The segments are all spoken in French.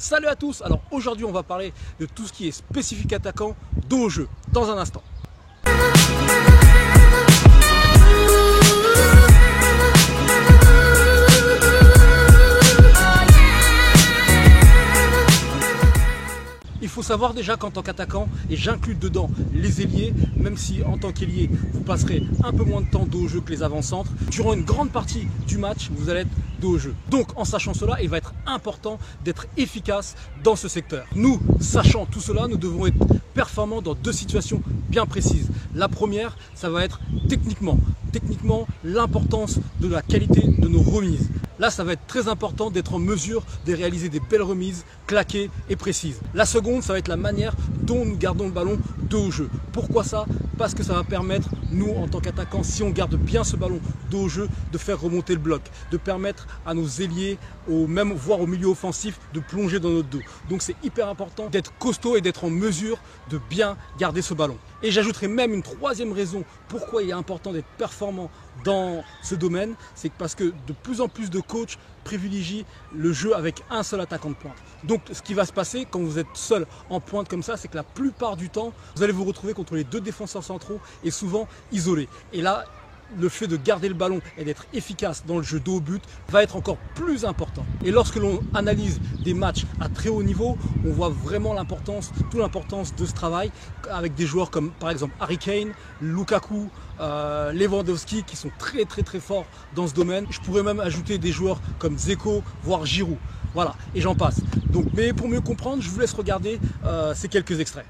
Salut à tous. Alors aujourd'hui on va parler de tout ce qui est spécifique attaquant dos au jeu dans un instant. Il faut savoir déjà qu'en tant qu'attaquant, et j'inclus dedans les ailiers, même si en tant qu'ailier, vous passerez un peu moins de temps dos au jeu que les avant-centres, durant une grande partie du match, vous allez être dos au jeu. Donc en sachant cela, il va être important d'être efficace dans ce secteur. Nous, sachant tout cela, nous devons être performants dans deux situations bien précises. La première, ça va être techniquement. Techniquement, l'importance de la qualité de nos remises. Là, ça va être très important d'être en mesure de réaliser des belles remises claquées et précises. La seconde, ça va être la manière dont nous gardons le ballon dos au jeu. Pourquoi ça? Parce que ça va permettre, nous, en tant qu'attaquants, si on garde bien ce ballon dos au jeu, de faire remonter le bloc, de permettre à nos ailiers, même voire au milieu offensif, de plonger dans notre dos. Donc c'est hyper important d'être costaud et d'être en mesure de bien garder ce ballon. Et j'ajouterai même une troisième raison pourquoi il est important d'être performant dans ce domaine, c'est parce que de plus en plus de coachs privilégient le jeu avec un seul attaquant de pointe. Donc ce qui va se passer quand vous êtes seul en pointe comme ça, c'est que la plupart du temps, vous allez vous retrouver contre les deux défenseurs centraux et souvent isolés. Et là, le fait de garder le ballon et d'être efficace dans le jeu dos au but va être encore plus important. Et lorsque l'on analyse des matchs à très haut niveau, on voit vraiment toute l'importance de ce travail avec des joueurs comme par exemple Harry Kane, Lukaku, Lewandowski qui sont très forts dans ce domaine. Je pourrais même ajouter des joueurs comme Dzeko, voire Giroud. Voilà, et j'en passe. Donc, mais pour mieux comprendre, je vous laisse regarder ces quelques extraits.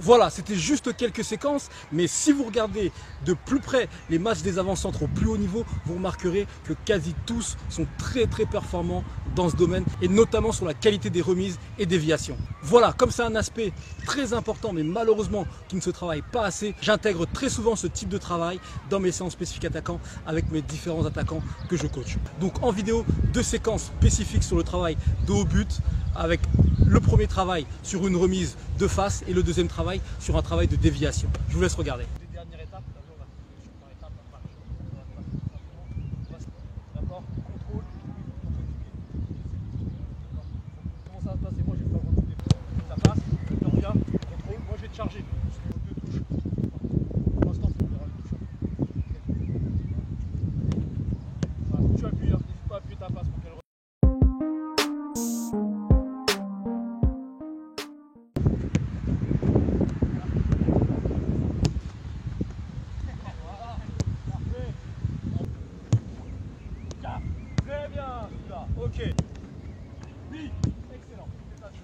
Voilà, c'était juste quelques séquences, mais si vous regardez de plus près les matchs des avant-centres au plus haut niveau, vous remarquerez que quasi tous sont très performants dans ce domaine, et notamment sur la qualité des remises et déviations. Voilà, comme c'est un aspect très important, mais malheureusement qui ne se travaille pas assez, j'intègre très souvent ce type de travail dans mes séances spécifiques attaquants avec mes différents attaquants que je coach. Donc en vidéo, deux séquences spécifiques sur le travail dos au but, avec le premier travail sur une remise de face et le deuxième travail sur un travail de déviation. Je vous laisse regarder. Les dernières étapes, on va étape par étape. D'accord, contrôle, comment ça va se passer? Moi je vais faire remonter. Ça passe, je reviens, contrôle, moi je vais te charger. Deux touches. Pour l'instant, il y aura une touche. Voilà, tu appuies, n'hésite pas à appuyer ta passe pour qu'elle. Très bien, celui-là. Ok. Oui, excellent. C'est ça le jeu.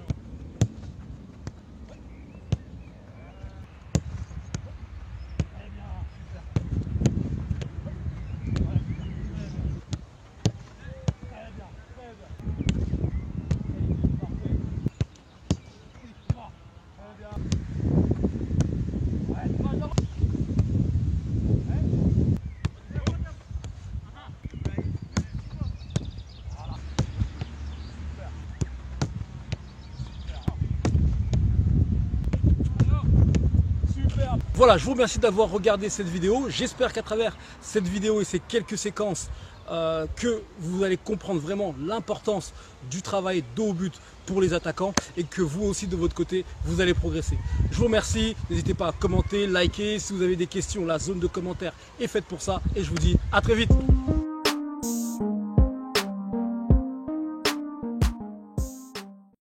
Voilà, je vous remercie d'avoir regardé cette vidéo. J'espère qu'à travers cette vidéo et ces quelques séquences, que vous allez comprendre vraiment l'importance du travail dos au but pour les attaquants et que vous aussi de votre côté vous allez progresser. Je vous remercie, n'hésitez pas à commenter, liker, si vous avez des questions, la zone de commentaires est faite pour ça et je vous dis à très vite.